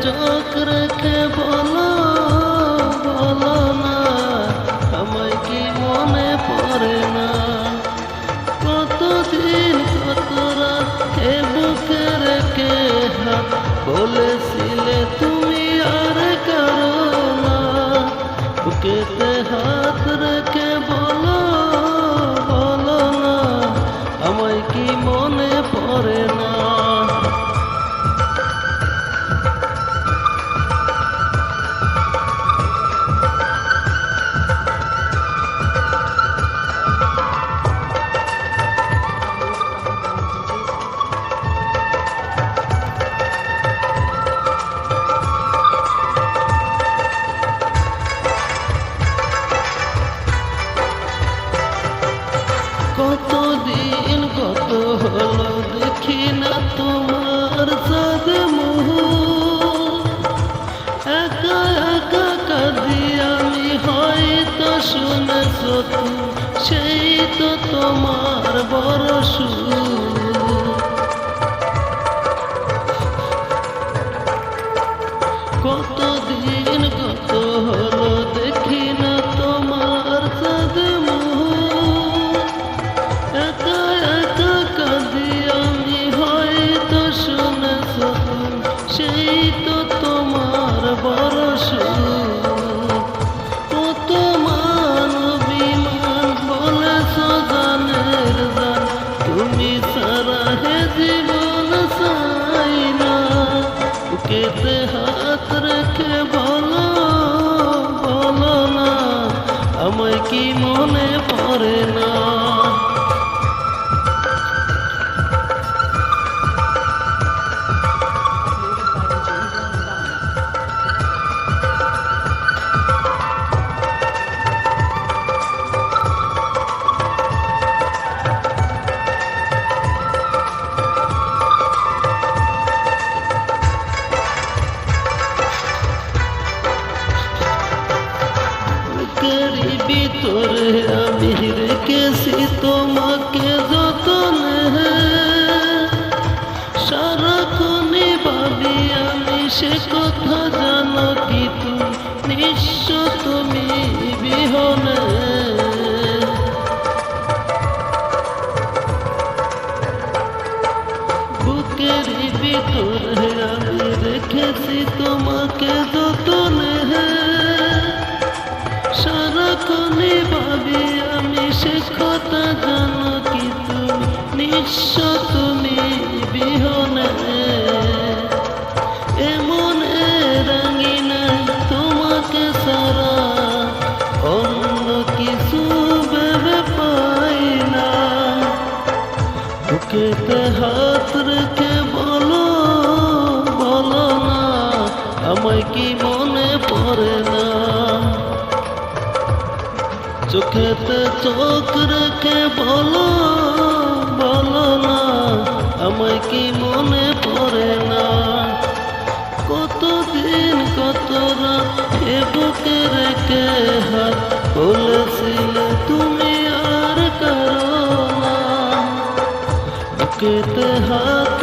চোখ রেখে বলো বলো না, আমায় কি মনে পড়ে না? কতদিন কত রাত এ বুকে রেখে হাত বলেছিলে তুমি আর কারো না। বুকেতে হাত রেখে বলো বলো না, আমায় কি মনে পড়ে না? কতদিন কত হলো দেখি না তোমার চাঁদ মুখ, একা একা কাঁদি আমি, হয়তো শুনেছ তুমি, সেই তো তোমার বড় সুখ। কতদিন কত হলো দেখি না তোমার চাঁদ মুখ, একা একা কাঁদি আমি, হয়তো শুনেছ তুমি, সেই তো তোমার বড় সুখ। কত মান অভিমান বলেছ জানের জান, তুমি সারা হে জীবন চাই না। বুকেতে হাত রেখে বলো বলো না, আমায় কি মনে পড়ে না? বুকেরই ভিতরে আমি রেখেছি তোমাকে যতনে, সারাক্ষণই ভাবি আমি সে কথা, জানো কি তুমি নিঃস্ব তুমি বিহনে। বুকেরই ভিতরে আমি রেখেছি তোমাকে যতনে, সারাক্ষণই ভাবি আমি সে কথা, জানো কি তুমি নিঃস্ব তুমি বিহনে। এমন রাঙিনা তোমাকে সারা অন্য কিছু ভেবে পাই না। বুকেতে হাত রেখে বলো বলো না, আমায় কি মনে পড়ে না? চোখেতে চোখ রেখে বলো বলো না, আমায় কি মনে পড়ে না? কতদিন কত রাত এ বুকে রেখে হাত বলেছিলে তুমি আর কারো না। বুকেতে হাত